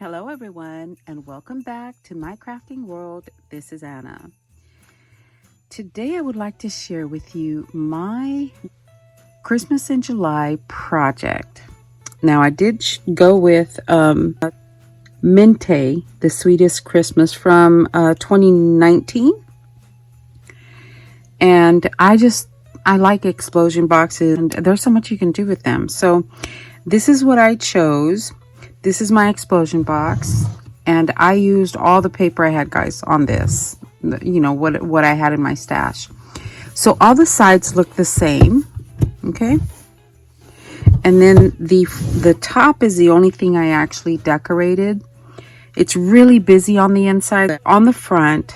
Hello everyone and welcome back to my crafting world. This is Anna. Today I would like to share with you my Christmas in July project. Now I did go with Mente, the Sweetest Christmas from 2019. And I like explosion boxes and there's so much you can do with them. So this is what I chose. This is my explosion box, and I used all the paper I had, guys, on this. You know, what I had in my stash. So all the sides look the same, okay? And then the top is the only thing I actually decorated. It's really busy on the inside. On the front,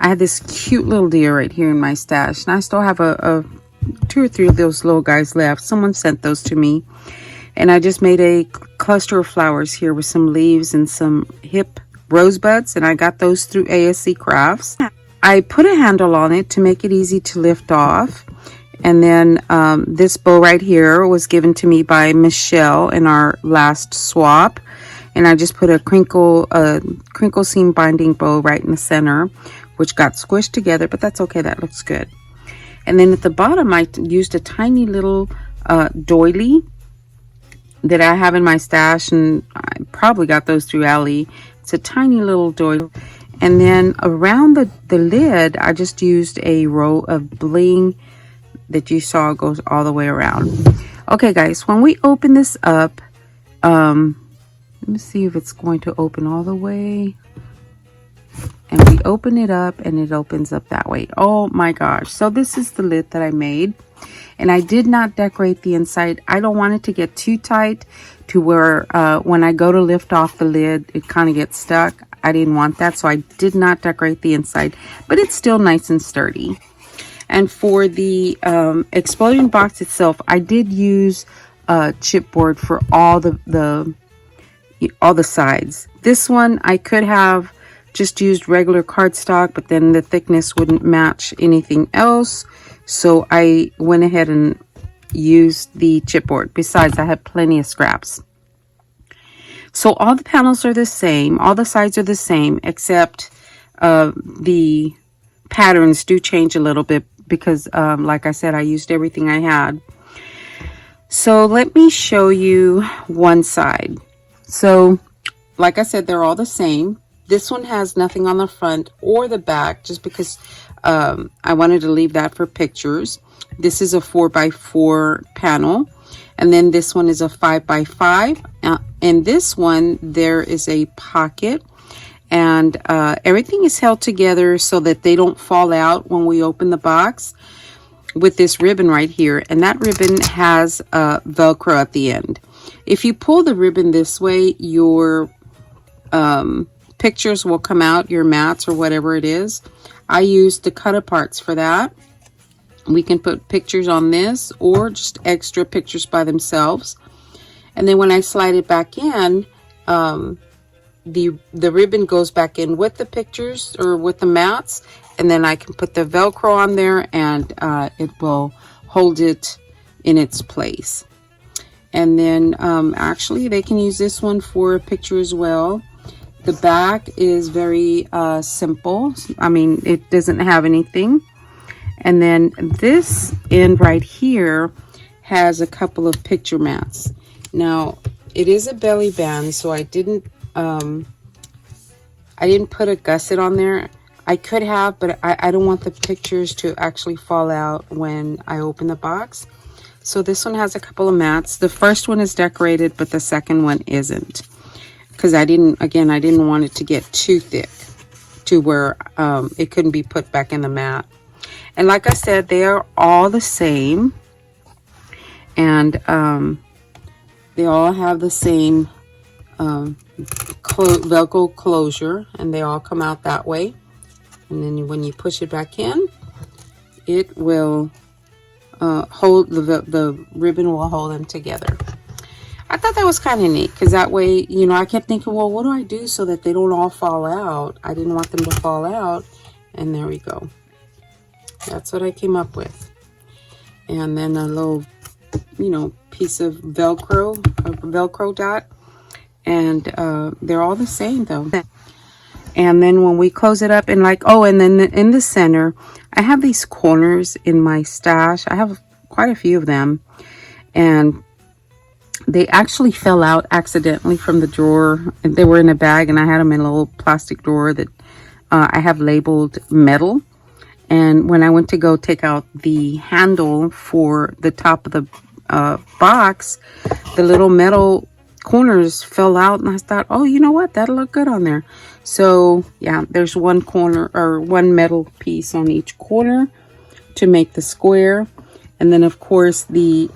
I had this cute little deer right here in my stash, and I still have a 2 or 3 of those little guys left. Someone sent those to me. And I just made a cluster of flowers here with some leaves and some hip rosebuds. And I got those through ASC Crafts. I put a handle on it to make it easy to lift off. And then this bow right here was given to me by Michelle in our last swap. And I just put a crinkle seam binding bow right in the center, which got squished together. But that's okay. That looks good. And then at the bottom, I used a tiny little doily that I have in my stash, and I probably got those through Allie. It's a tiny little doily. And then around the lid, I just used a row of bling that you saw goes all the way around. Okay, guys, when we open this up, let me see if it's going to open all the way. And we open it up, and it opens up that way. Oh my gosh. So this is the lid that I made. And I did not decorate the inside. I don't want it to get too tight to where when I go to lift off the lid, it kind of gets stuck. I didn't want that, so I did not decorate the inside. But it's still nice and sturdy. And for the explosion box itself, I did use chipboard for all the sides. This one, I could have just used regular cardstock, but then the thickness wouldn't match anything else. So I went ahead and used the chipboard. Besides, I had plenty of scraps. So all the panels are the same. All the sides are the same, except the patterns do change a little bit because, like I said, I used everything I had. So let me show you one side. So, like I said, they're all the same. This one has nothing on the front or the back, just because I wanted to leave that for pictures. This is a 4x4 panel, and then this one is a 5x5. And this one, there is a pocket, and everything is held together so that they don't fall out when we open the box with this ribbon right here. And that ribbon has Velcro at the end. If you pull the ribbon this way, your pictures will come out, your mats or whatever it is. I used the cut aparts for that. We can put pictures on this or just extra pictures by themselves. And then when I slide it back in, the ribbon goes back in with the pictures or with the mats, and then I can put the Velcro on there, and it will hold it in its place. And then actually they can use this one for a picture as well. The back is very simple. I mean, it doesn't have anything. And then this end right here has a couple of picture mats. Now, it is a belly band, so I didn't put a gusset on there. I could have, but I don't want the pictures to actually fall out when I open the box. So this one has a couple of mats. The first one is decorated, but the second one isn't. Because I didn't want it to get too thick to where it couldn't be put back in the mat. And like I said, they are all the same. And they all have the same Velcro closure. And they all come out that way. And then when you push it back in, it will hold, the ribbon will hold them together. I thought that was kind of neat because that way, you know, I kept thinking, well, what do I do so that they don't all fall out? I didn't want them to fall out. And there we go. That's what I came up with. And then a little, you know, piece of Velcro, a Velcro dot. And they're all the same though. And then when we close it up and like, oh, and then in the center, I have these corners in my stash. I have quite a few of them. And they actually fell out accidentally from the drawer. They were in a bag and I had them in a little plastic drawer that I have labeled metal. And when I went to go take out the handle for the top of the box, the little metal corners fell out, and I thought, oh, you know what, that'll look good on there. So yeah, there's one corner or one metal piece on each corner to make the square. And then of course the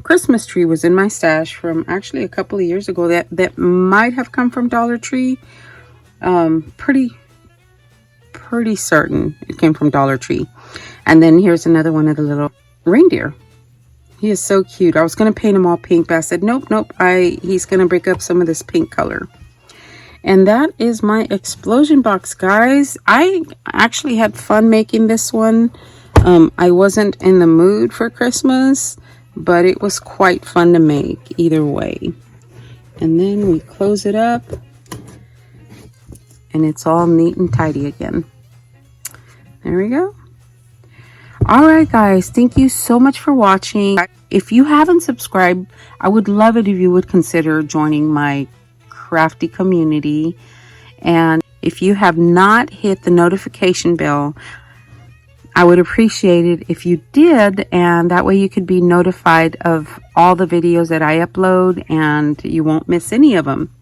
Christmas tree was in my stash from actually a couple of years ago. That might have come from Dollar Tree. Pretty certain it came from Dollar Tree. And then here's another one of the little reindeer. He is so cute. I was going to paint him all pink, but I said, nope. He's going to break up some of this pink color. And that is my explosion box, guys. I actually had fun making this one. I wasn't in the mood for Christmas, but it was quite fun to make either way. And then we close it up and it's all neat and tidy again. There we go. All right, guys, thank you so much for watching. If you haven't subscribed, I would love it if you would consider joining my crafty community. And if you have not hit the notification bell, I would appreciate it if you did, and that way you could be notified of all the videos that I upload and you won't miss any of them.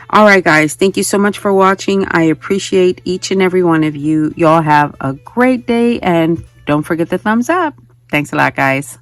All right, guys, thank you so much for watching. I appreciate each and every one of you. Y'all have a great day, and don't forget the thumbs up. Thanks a lot, guys.